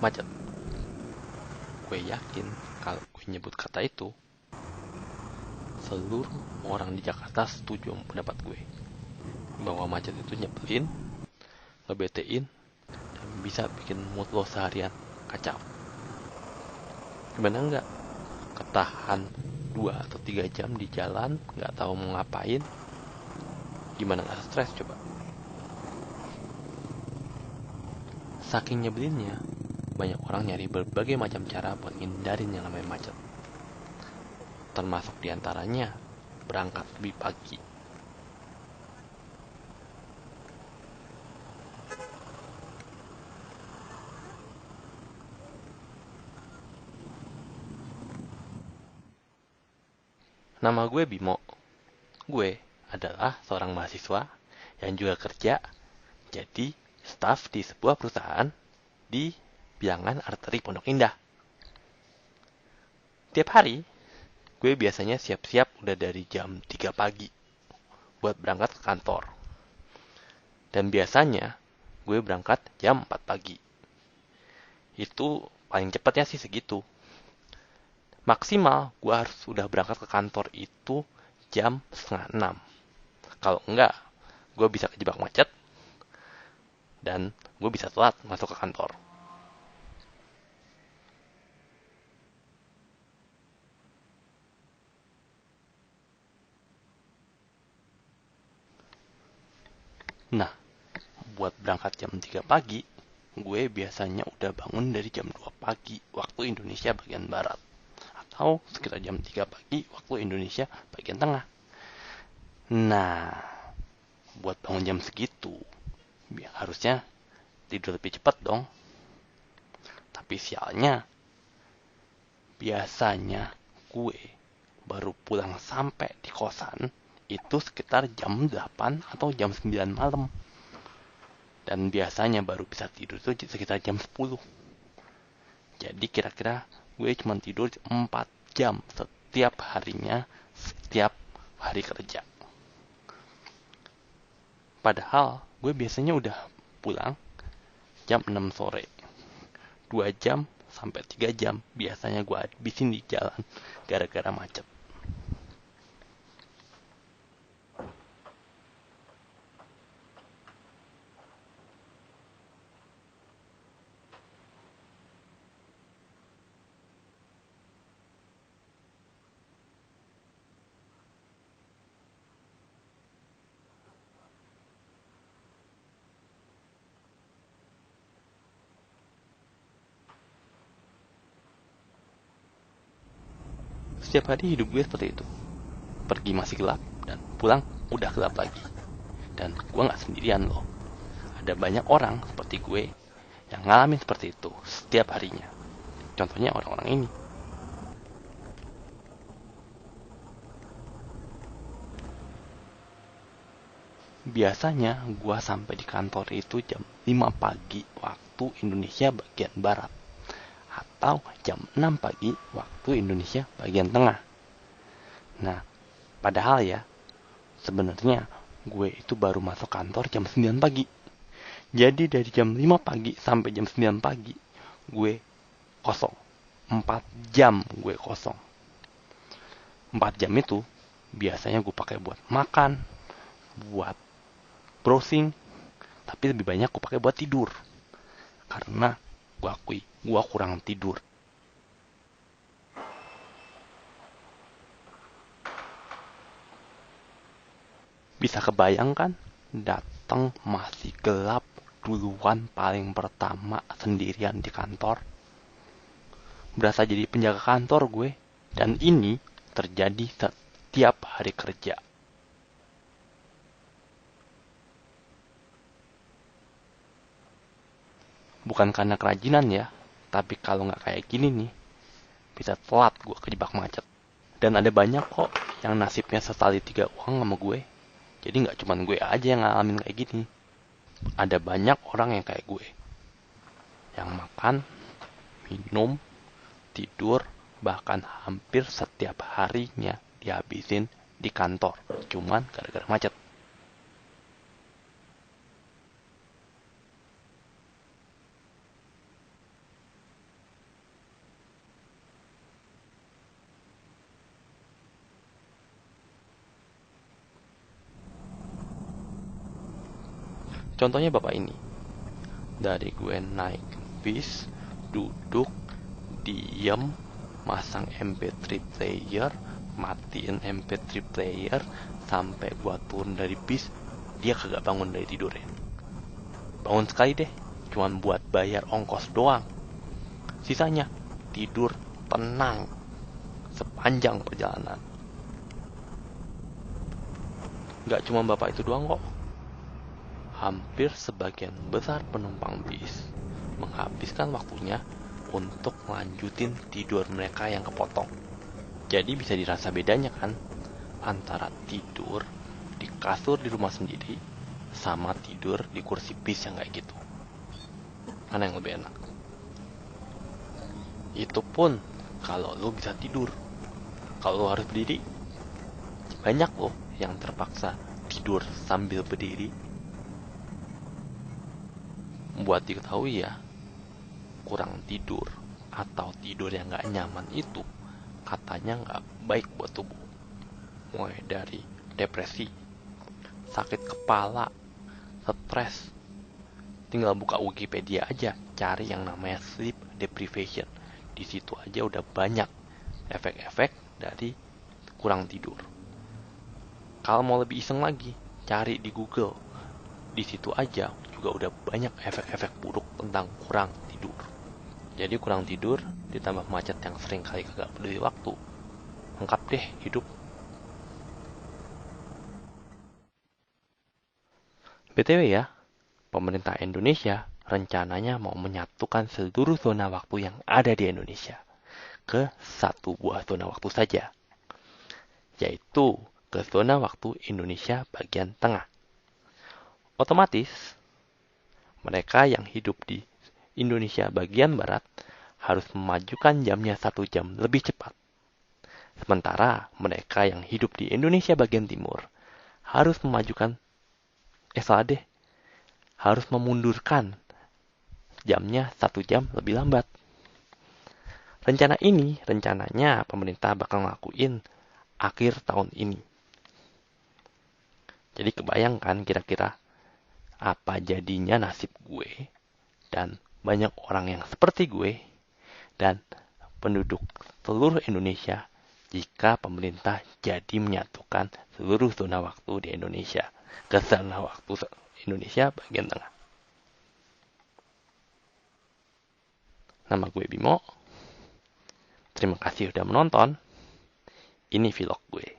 macet. Gue yakin kalau gue nyebut kata itu, seluruh orang di Jakarta setuju sama pendapat gue. Bahwa macet itu nyebelin, ngebetein, dan bisa bikin mood lo seharian kacau. Gimana enggak? Ketahan 2 atau 3 jam di jalan, nggak tahu mau ngapain. Gimana nggak stres coba? Saking nyebelinnya, banyak orang nyari berbagai macam cara buat ngindarin yang namanya macet. Termasuk diantaranya berangkat lebih pagi. Nama gue Bimo. Gue adalah seorang mahasiswa yang juga kerja jadi staf di sebuah perusahaan di Bilangan Arteri Pondok Indah. Tiap hari, gue biasanya siap-siap udah dari jam 3 pagi buat berangkat ke kantor. Dan biasanya, gue berangkat jam 4 pagi. Itu paling cepatnya sih segitu. Maksimal, gue harus udah berangkat ke kantor itu jam 5:30. Kalau enggak, gue bisa kejebak macet dan gue bisa telat masuk ke kantor. Nah, buat berangkat jam 3 pagi, gue biasanya udah bangun dari jam 2 pagi waktu Indonesia bagian barat. Atau sekitar jam 3 pagi waktu Indonesia bagian tengah. Nah, buat bangun jam segitu, harusnya tidur lebih cepat dong. Tapi sialnya, biasanya gue baru pulang sampai di kosan itu sekitar jam 8 atau jam 9 malam. Dan biasanya baru bisa tidur itu sekitar jam 10. Jadi kira-kira gue cuma tidur 4 jam setiap harinya, setiap hari kerja. Padahal gue biasanya udah pulang jam 6 sore. 2 jam sampai 3 jam biasanya gue habisin di jalan gara-gara macet. Setiap hari hidup gue seperti itu. Pergi masih gelap dan pulang udah gelap lagi. Dan gue gak sendirian loh. Ada banyak orang seperti gue yang ngalamin seperti itu setiap harinya. Contohnya orang-orang ini. Biasanya gue sampai di kantor itu jam 5 pagi waktu Indonesia bagian barat. Atau jam 6 pagi waktu Indonesia bagian tengah. Nah, padahal ya, sebenarnya gue itu baru masuk kantor jam 9 pagi. Jadi dari jam 5 pagi sampai jam 9 pagi, gue kosong. 4 jam gue kosong. 4 jam itu biasanya gue pakai buat makan, buat browsing, tapi lebih banyak gue pakai buat tidur. Karena gue akui, gue kurang tidur. Bisa kebayangkan, datang masih gelap duluan paling pertama sendirian di kantor. Berasa jadi penjaga kantor gue. Dan ini terjadi setiap hari kerja. Bukan karena kerajinan ya, tapi kalau nggak kayak gini nih, bisa telat gue kejebak macet. Dan ada banyak kok yang nasibnya setali 3 uang sama gue. Jadi nggak cuma gue aja yang ngalamin kayak gini. Ada banyak orang yang kayak gue. Yang makan, minum, tidur, bahkan hampir setiap harinya dihabisin di kantor. Cuman gara-gara macet. Contohnya bapak ini. Dari gue naik bis, duduk, diem, masang MP3 player, matiin MP3 player, sampai gue turun dari bis, dia kagak bangun dari tidurnya. Bangun sekali deh, cuman buat bayar ongkos doang. Sisanya tidur tenang sepanjang perjalanan. Gak cuma bapak itu doang kok. Hampir sebagian besar penumpang bis menghabiskan waktunya untuk melanjutin tidur mereka yang kepotong. Jadi bisa dirasa bedanya kan antara tidur di kasur di rumah sendiri sama tidur di kursi bis yang kayak gitu. Mana yang lebih enak? Itu pun kalau lo bisa tidur. Kalau lo harus berdiri, banyak loh yang terpaksa tidur sambil berdiri. Buat diketahui ya, kurang tidur atau tidur yang gak nyaman itu katanya gak baik buat tubuh. Mulai dari depresi, sakit kepala, stres. Tinggal buka Wikipedia aja, cari yang namanya sleep deprivation. Di situ aja udah banyak efek-efek dari kurang tidur. Kalau mau lebih iseng lagi, cari di Google. Di situ aja juga udah banyak efek-efek buruk tentang kurang tidur. Jadi kurang tidur ditambah macet yang sering kali kagak peduli waktu, lengkap deh hidup. BTW ya, pemerintah Indonesia rencananya mau menyatukan seluruh zona waktu yang ada di Indonesia ke satu buah zona waktu saja, yaitu ke zona waktu Indonesia bagian tengah. Otomatis, mereka yang hidup di Indonesia bagian barat harus memajukan jamnya 1 jam lebih cepat. Sementara mereka yang hidup di Indonesia bagian timur harus harus memundurkan jamnya 1 jam lebih lambat. Rencana ini rencananya pemerintah bakal ngelakuin akhir tahun ini. Jadi kebayangkan kira-kira apa jadinya nasib gue dan banyak orang yang seperti gue dan penduduk seluruh Indonesia jika pemerintah jadi menyatukan seluruh zona waktu di Indonesia ke zona waktu Indonesia bagian tengah. Nama gue Bimo. Terima kasih udah menonton. Ini vlog gue.